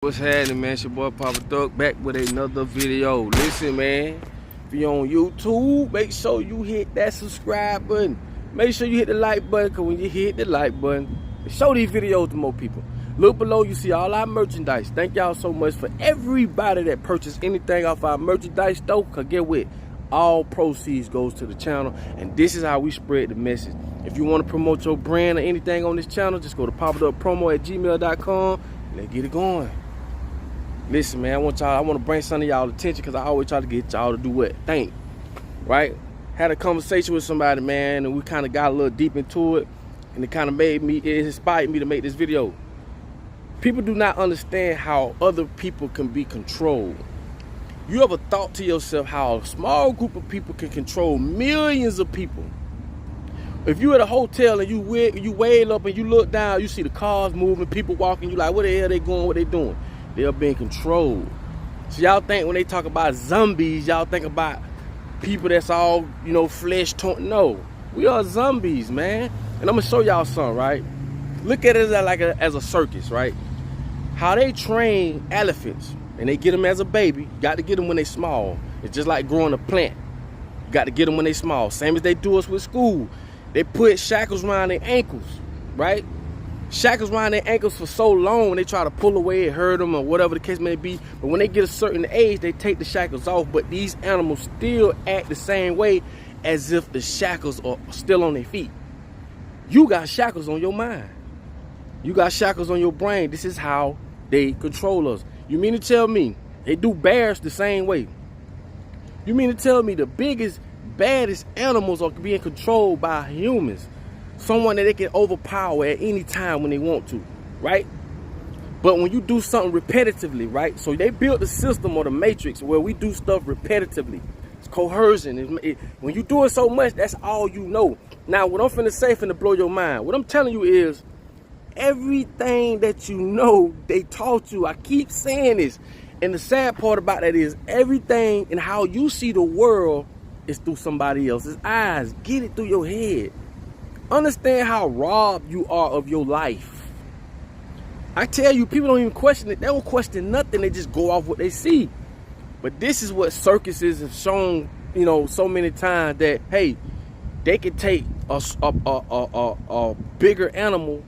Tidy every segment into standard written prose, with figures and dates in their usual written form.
What's happening, man? It's your boy Papa Duck back with another video. Listen, man, if you're on YouTube, make sure you hit that subscribe button. Make sure you hit the like button, because when you hit the like button, show these videos to more people. Look below, you see all our merchandise. Thank y'all so much for everybody that purchased anything off our merchandise store, because get what? All proceeds goes to the channel, and this is how we spread the message. If you want to promote your brand or anything on this channel, just go to popituppromo@gmail.com and let's get it going. Listen, man, I want to bring some of y'all attention, because I always try to get y'all to do what? Think, right? Had a conversation with somebody, man, and we kind of got a little deep into it, and it kind of it inspired me to make this video. People do not understand how other people can be controlled. You ever thought to yourself how a small group of people can control millions of people? If you at a hotel and you wave up and you look down, you see the cars moving, people walking, you like, where the hell they going, what they doing? They're being controlled. So y'all think when they talk about zombies, y'all think about people that's all, you know, flesh torn. No, we are zombies, man. And I'm gonna show y'all something, right? Look at it as a circus, right? How they train elephants, and they get them as a baby. You got to get them when they small. It's just like growing a plant. You got to get them when they small. Same as they do us with school. They put shackles around their ankles, right? Shackles around their ankles for so long, when they try to pull away, it hurt them or whatever the case may be. But when they get a certain age, they take the shackles off. But these animals still act the same way as if the shackles are still on their feet. You got shackles on your mind. You got shackles on your brain. This is how they control us. You mean to tell me they do bears the same way? You mean to tell me the biggest, baddest animals are being controlled by humans? Someone that they can overpower at any time when they want to, right? But when you do something repetitively, right? So they built the system or the matrix where we do stuff repetitively. It's coercion. When you do it so much, that's all you know. Now, what I'm finna say finna blow your mind. What I'm telling you is, everything that you know, they taught you. I keep saying this. And the sad part about that is everything and how you see the world is through somebody else's eyes. Get it through your head. Understand how robbed you are of your life. I tell you, people don't even question it. They don't question nothing. They just go off what they see. But this is what circuses have shown, you know, so many times, that, hey, they can take a bigger animal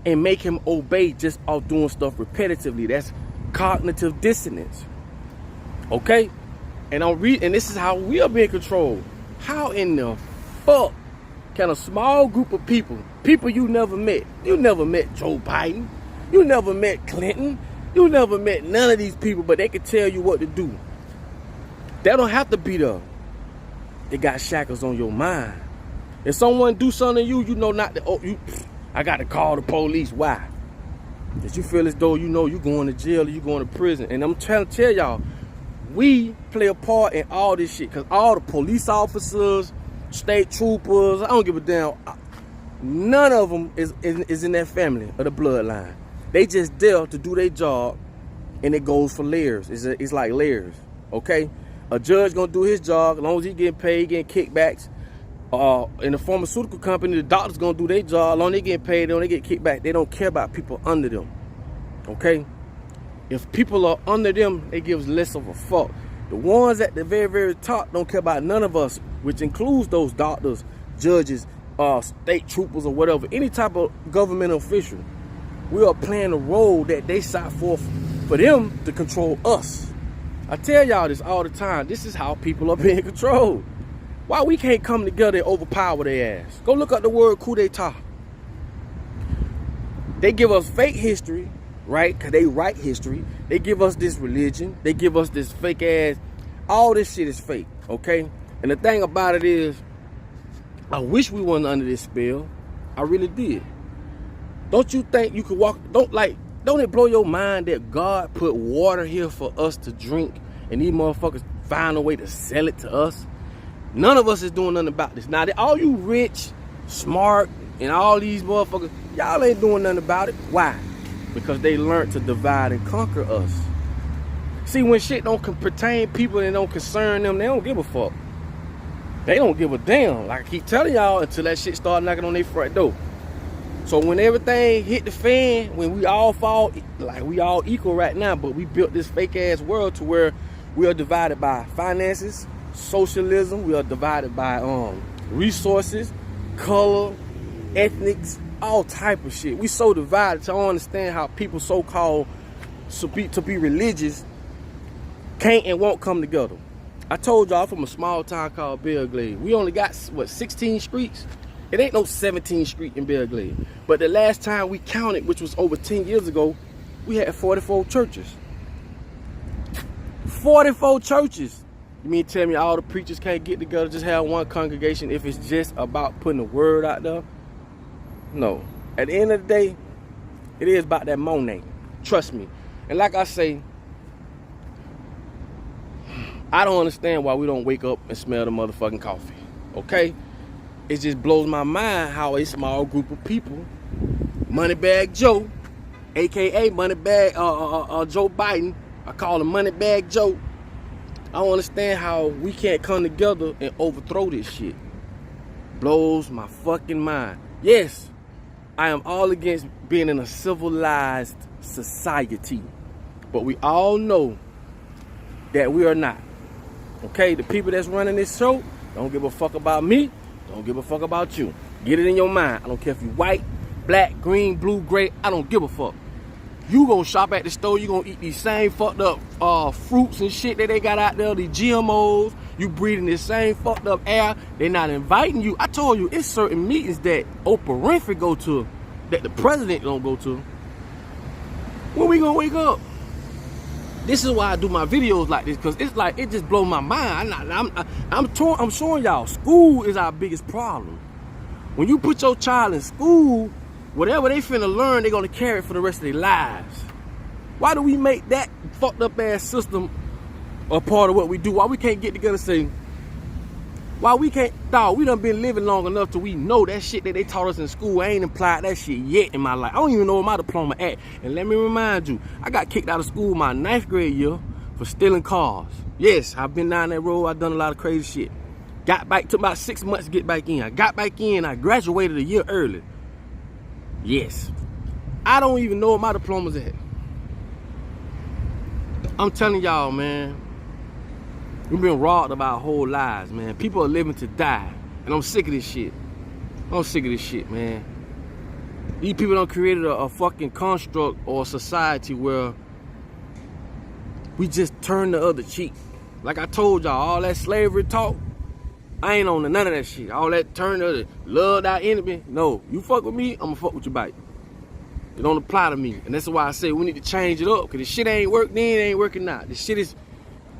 and make him obey just off doing stuff repetitively. That's cognitive dissonance. Okay? And this is how we are being controlled. How in the fuck can a small group of people you never met, you never met Joe Biden, you never met Clinton, you never met none of these people, but they can tell you what to do? They don't have to be there. They got shackles on your mind. If someone do something to you, you know not to, I got to call the police. Why? Because you feel as though you know you're going to jail or you're going to prison. And I'm trying to tell y'all, we play a part in all this shit. Because all the police officers, state troopers, I don't give a damn. None of them is in that family or the bloodline. They just there to do their job, and it goes for layers. It's like layers, okay? A judge going to do his job as long as he getting paid, getting kickbacks. In the pharmaceutical company, the doctor's gonna do their job. As long as they get paid, they get kicked back. They don't care about people under them. Okay? If people are under them, they give less of a fuck. The ones at the very, very top don't care about none of us, which includes those doctors, judges, state troopers, or whatever. Any type of government official. We are playing a role that they sought for them to control us. I tell y'all this all the time. This is how people are being controlled. Why we can't come together and overpower their ass? Go look up the word coup d'etat. They give us fake history, right? Because they write history. They give us this religion. They give us this fake ass. All this shit is fake, okay? And the thing about it is, I wish we weren't under this spell. I really did. Don't you think you could walk? Don't it blow your mind that God put water here for us to drink, and these motherfuckers find a way to sell it to us? None of us is doing nothing about this. Now, all you rich, smart, and all these motherfuckers, y'all ain't doing nothing about it. Why? Because they learned to divide and conquer us. See, when shit don't pertain people and don't concern them, they don't give a fuck. They don't give a damn. Like I keep telling y'all, until that shit start knocking on their front door. So when everything hit the fan, when we all fall, like we all equal right now, but we built this fake ass world to where we are divided by finances, socialism, we are divided by resources, color, ethnics, all type of shit. We so divided. So I don't understand how people so-called to be religious can't and won't come together. I told y'all from a small town called Belglade. We only got, what, 16 streets? It ain't no 17th street in Belglade. But the last time we counted, which was over 10 years ago, we had 44 churches. 44 churches. You mean tell me all the preachers can't get together, just have one congregation if it's just about putting the word out there? No. At the end of the day, it is about that money. Trust me. And like I say, I don't understand why we don't wake up and smell the motherfucking coffee. Okay? It just blows my mind how a small group of people, Moneybag Joe, aka Moneybag Joe Biden, I call him Moneybag Joe. I don't understand how we can't come together and overthrow this shit. Blows my fucking mind. Yes, I am all against being in a civilized society, but we all know that we are not. Okay, the people that's running this show don't give a fuck about me. Don't give a fuck about you. Get it in your mind. I don't care if you white, black, green, blue, gray. I don't give a fuck. You gonna shop at the store. You gonna eat these same fucked up fruits and shit that they got out there. These GMOs. You breathing this same fucked up air. They not inviting you. I told you it's certain meetings that Oprah Winfrey go to, that the president don't go to. When we gonna wake up? This is why I do my videos like this, because it's like, it just blows my mind. I'm showing y'all, school is our biggest problem. When you put your child in school, whatever they finna learn, they're gonna carry it for the rest of their lives. Why do we make that fucked up ass system a part of what we do? Why we can't get together and say, why we can't, dog, we done been living long enough till we know that shit that they taught us in school. I ain't applied that shit yet in my life. I don't even know where my diploma at. And let me remind you, I got kicked out of school my 9th grade year for stealing cars. Yes, I've been down that road. I've done a lot of crazy shit. Got back, took about 6 months to get back in. I got back in, I graduated a year early. Yes. I don't even know where my diploma's at. I'm telling y'all, man. We've been robbed of our whole lives, man. People are living to die. And I'm sick of this shit. I'm sick of this shit, man. These people done created a fucking construct or a society where we just turn the other cheek. Like I told y'all, all that slavery talk, I ain't on none of that shit. All that turn the other, love our enemy. No, you fuck with me, I'ma fuck with your bite. It don't apply to me. And that's why I say we need to change it up. Because this shit ain't work then, it ain't working now. This shit is...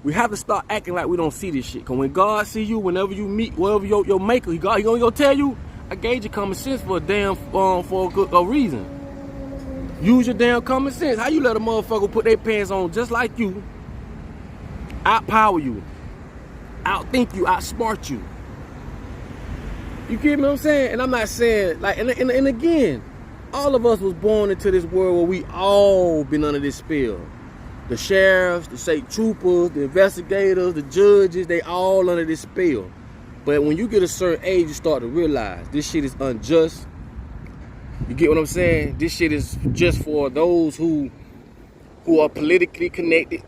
We have to start acting like we don't see this shit. Because when God see you, whenever you meet, whatever your maker, he gonna tell you, I gave you common sense for a damn, for a reason. Use your damn common sense. How you let a motherfucker put their pants on just like you, outpower you, outthink you, outsmart you? You get me what I'm saying? And I'm not saying, like, and again, all of us was born into this world where we all been under this spell. The sheriffs, the state troopers, the investigators, the judges, they all under this spell. But when you get a certain age, you start to realize this shit is unjust. You get what I'm saying? This shit is just for those who are politically connected.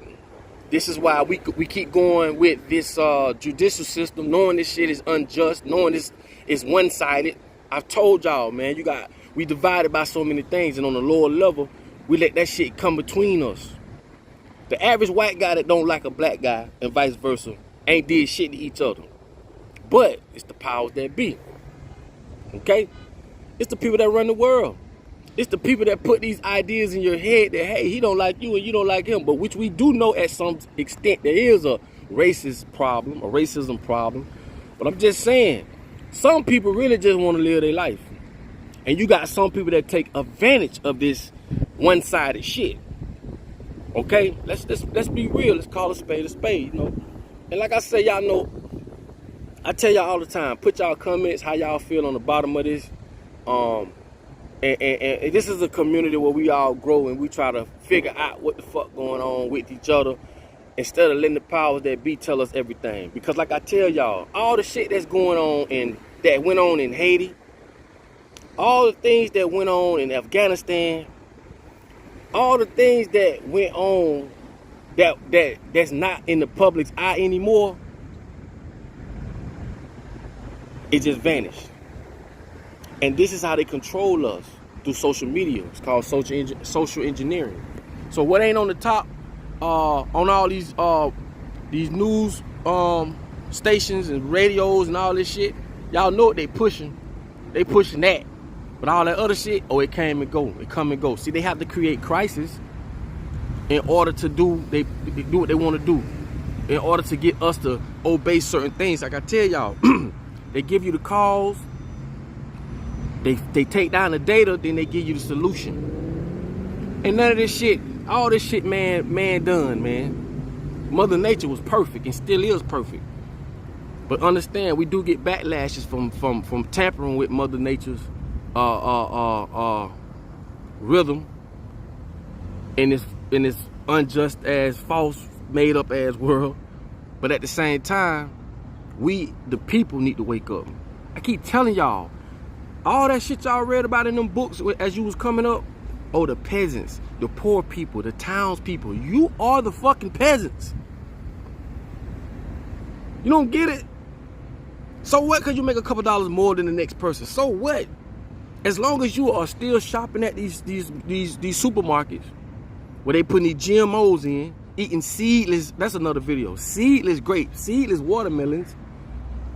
This is why we keep going with this judicial system, knowing this shit is unjust, knowing this is one-sided. I've told y'all, man, we divided by so many things, and on the lower level, we let that shit come between us. The average white guy that don't like a black guy and vice versa ain't did shit to each other. But it's the powers that be. Okay? It's the people that run the world. It's the people that put these ideas in your head that, hey, he don't like you and you don't like him. But which we do know at some extent there is a racist problem, a racism problem. But I'm just saying, some people really just want to live their life. And you got some people that take advantage of this one-sided shit. Okay, let's be real. Let's call a spade, you know. And like I say, y'all know, I tell y'all all the time, put y'all comments how y'all feel on the bottom of this. And this is a community where we all grow and we try to figure out what the fuck going on with each other instead of letting the powers that be tell us everything. Because like I tell y'all, all the shit that's going on and that went on in Haiti, all the things that went on in Afghanistan, all the things that went on that's not in the public's eye anymore, it just vanished. And this is how they control us, through social media. It's called social engineering. So what ain't on the top on all these news stations and radios and all this shit, y'all know what they pushing. They pushing that. But all that other shit, oh, it came and go. It come and go. See, they have to create crisis in order to do what they want to do, in order to get us to obey certain things. Like I tell y'all, they give you the calls, they take down the data, then they give you the solution. And none of this shit, all this shit, man done, man. Mother Nature was perfect and still is perfect. But understand, we do get backlashes from tampering with Mother Nature's rhythm in this unjust as false, made up as world. But at the same time, we the people need to wake up. I keep telling y'all, all that shit y'all read about in them books as you was coming up, oh, the peasants, the poor people, the townspeople, you are the fucking peasants. You don't get it? So what? Cause you make a couple dollars more than the next person. So what? As long as you are still shopping at these supermarkets where they putting these GMOs in, eating seedless, that's another video, seedless grapes, seedless watermelons,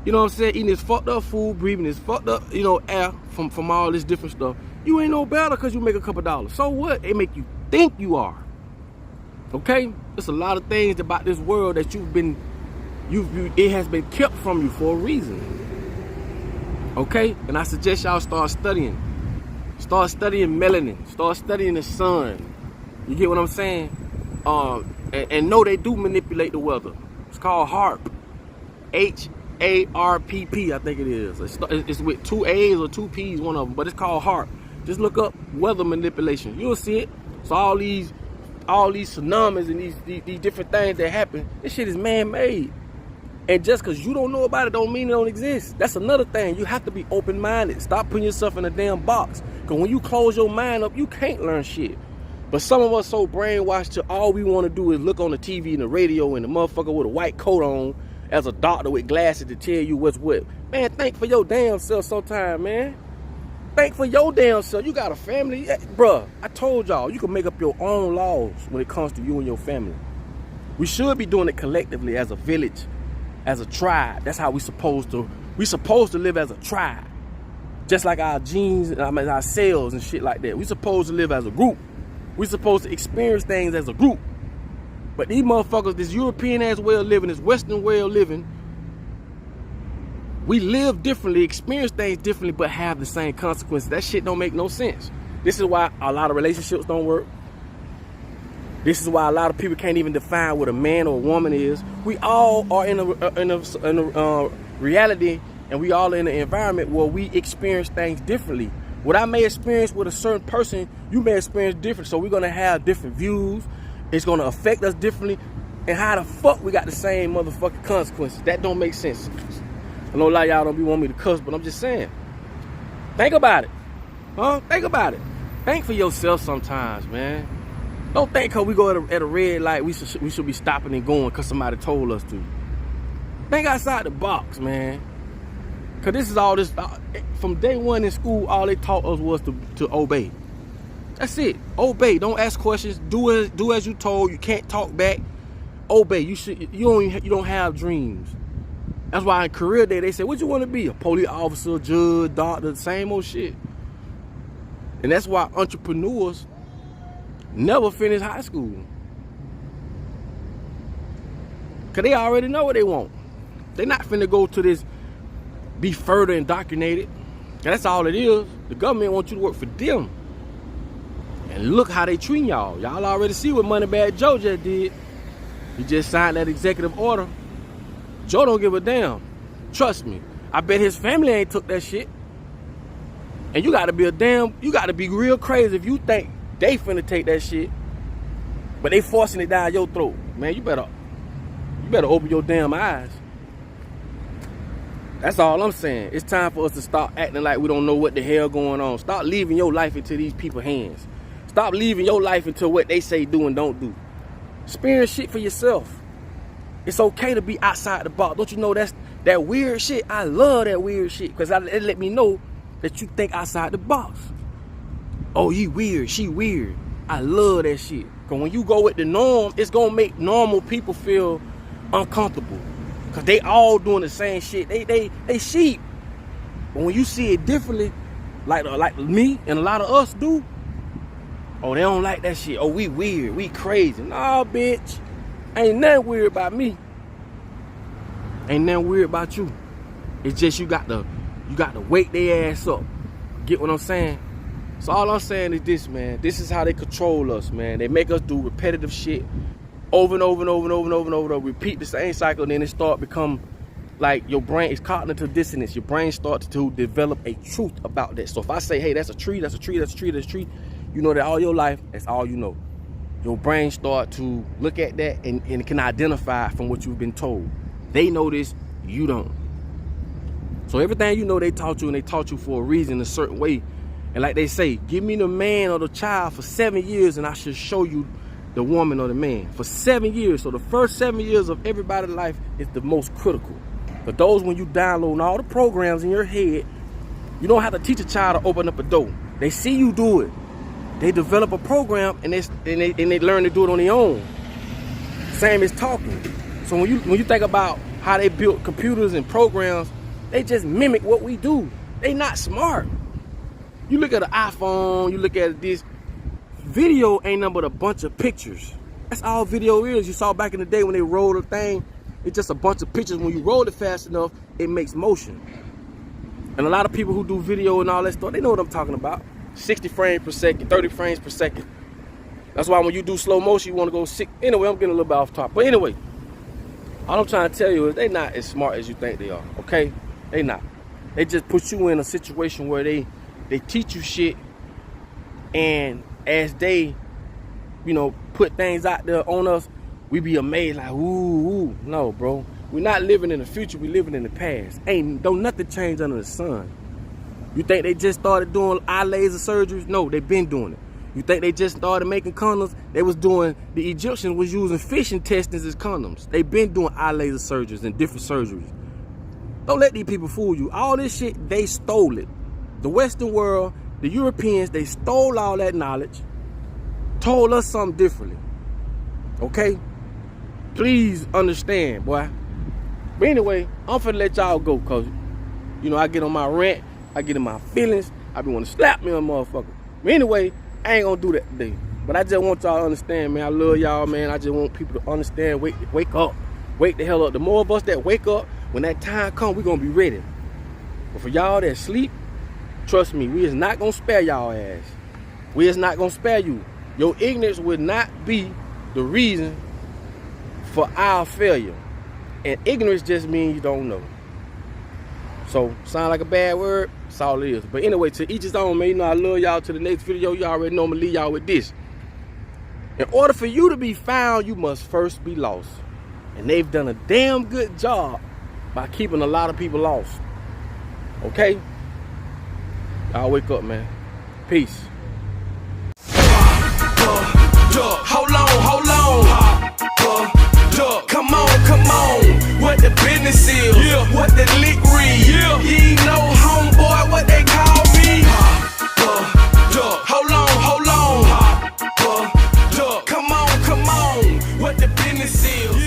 you know what I'm saying, eating this fucked up food, breathing this fucked up, air from all this different stuff, you ain't no better because you make a couple dollars. So what? It make you think you are. Okay? There's a lot of things about this world that it has been kept from you for a reason. Okay? And I suggest y'all start studying. Start studying melanin. Start studying the sun. You get what I'm saying? And know they do manipulate the weather. It's called HARP. HARPP, I think it is. It's with 2 A's or 2 P's, one of them. But it's called HARP. Just look up weather manipulation. You'll see it. So all these tsunamis and these different things that happen, this shit is man-made. And just because you don't know about it don't mean it don't exist. That's another thing. You have to be open-minded. Stop putting yourself in a damn box. Because when you close your mind up, you can't learn shit. But some of us so brainwashed to all we want to do is look on the TV and the radio and the motherfucker with a white coat on as a doctor with glasses to tell you what's what. Man, think for your damn self sometime, man. Think for your damn self. You got a family. Bruh, I told y'all, you can make up your own laws when it comes to you and your family. We should be doing it collectively as a village, as a tribe. That's how we supposed to live as a tribe. Just like our genes, our cells and shit like that. We supposed to live as a group. We supposed to experience things as a group. But these motherfuckers, this European ass way of living, this Western way of living, we live differently, experience things differently, but have the same consequences. That shit don't make no sense. This is why a lot of relationships don't work. This is why a lot of people can't even define what a man or a woman is. We all are in a reality, and we all in an environment where we experience things differently. What I may experience with a certain person, you may experience different. So we're gonna have different views. It's gonna affect us differently. And how the fuck we got the same motherfucking consequences? That don't make sense. I know a lot of y'all don't be wanting me to cuss, but I'm just saying. Think about it. Huh? Think about it. Think for yourself sometimes, man. Don't think because we go at a red light, we should be stopping and going because somebody told us to. Think outside the box, man. Because this is all this, from day one in school, all they taught us was to obey. That's it. Obey. Don't ask questions. Do as you told. You can't talk back. Obey. You don't have dreams. That's why in career day, they say, what you want to be? A police officer, judge, doctor, the same old shit. And that's why entrepreneurs never finish high school. Because they already know what they want. They're not finna go to this, be further indoctrinated. And that's all it is. The government wants you to work for them. And look how they treat y'all. Y'all already see what Moneybag Joe just did. He just signed that executive order. Joe don't give a damn. Trust me. I bet his family ain't took that shit. And you gotta be real crazy if you think they finna take that shit, but they forcing it down your throat. Man, you better open your damn eyes. That's all I'm saying. It's time for us to stop acting like we don't know what the hell going on. Stop leaving your life into these people's hands. Stop leaving your life into what they say do and don't do. Experience shit for yourself. It's okay to be outside the box. Don't you know that's that weird shit? I love that weird shit because it let me know that you think outside the box. Oh, you weird, she weird. I love that shit. Because when you go with the norm, it's going to make normal people feel uncomfortable. Because they all doing the same shit. They sheep. But when you see it differently, like me and a lot of us do, oh, they don't like that shit. Oh, we weird, we crazy. Nah, bitch. Ain't nothing weird about me. Ain't nothing weird about you. It's just you got to wake their ass up. Get what I'm saying? So all I'm saying is this, man. This is how they control us, man. They make us do repetitive shit over and over and over and over and over and over. Repeat the same cycle, and then it start become like your brain is cognitive dissonance. Your brain starts to develop a truth about that. So if I say, hey, that's a tree, that's a tree, that's a tree, that's a tree, you know that all your life, that's all you know. Your brain start to look at that and can identify from what you've been told. They know this, you don't. So everything you know they taught you, and they taught you for a reason, a certain way. And like they say, give me the man or the child for 7 years and I should show you the woman or the man. For 7 years. So the first 7 years of everybody's life is the most critical. But those when you download all the programs in your head, you don't have to teach a child to open up a door. They see you do it. They develop a program and they learn to do it on their own. Same as talking. So when you think about how they built computers and programs, they just mimic what we do. They not smart. You look at an iPhone, you look at this, video ain't nothing but a bunch of pictures. That's all video is. You saw back in the day when they rolled a thing, it's just a bunch of pictures. When you roll it fast enough, it makes motion. And a lot of people who do video and all that stuff, they know what I'm talking about. 60 frames per second, 30 frames per second. That's why when you do slow motion, you want to go sick. Anyway, I'm getting a little bit off top. But anyway, all I'm trying to tell you is they not as smart as you think they are, okay? They not. They just put you in a situation where they teach you shit, and as they, put things out there on us, we be amazed like, ooh. No, bro. We're not living in the future, we living in the past. Don't nothing change under the sun. You think they just started doing eye laser surgeries? No, they've been doing it. You think they just started making condoms? They was doing, the Egyptians was using fish intestines as condoms. They've been doing eye laser surgeries and different surgeries. Don't let these people fool you. All this shit, they stole it. The Western world, the Europeans, they stole all that knowledge, told us something differently. Okay? Please understand, boy. But anyway, I'm finna let y'all go, cause I get on my rant, I get in my feelings, I be wanna slap me on motherfucker. But anyway, I ain't gonna do that today. But I just want y'all to understand, man. I love y'all, man. I just want people to understand, wake up. Wake the hell up. The more of us that wake up, when that time comes, we gonna be ready. But for y'all that sleep, trust me, we is not gonna spare y'all ass. We is not gonna spare you. Your ignorance would not be the reason for our failure. And ignorance just means you don't know. So, sound like a bad word? That's all it is. But anyway, to each his own, man. I love y'all. To the next video, you already know I'm gonna leave y'all with this. In order for you to be found, you must first be lost. And they've done a damn good job by keeping a lot of people lost. Okay? Y'all wake up, man. Peace. Hold on. Come on. What the business is? Yeah. What the lick read? Yeah. You know, homeboy, what they call me? Hold on. Come on. What the business is?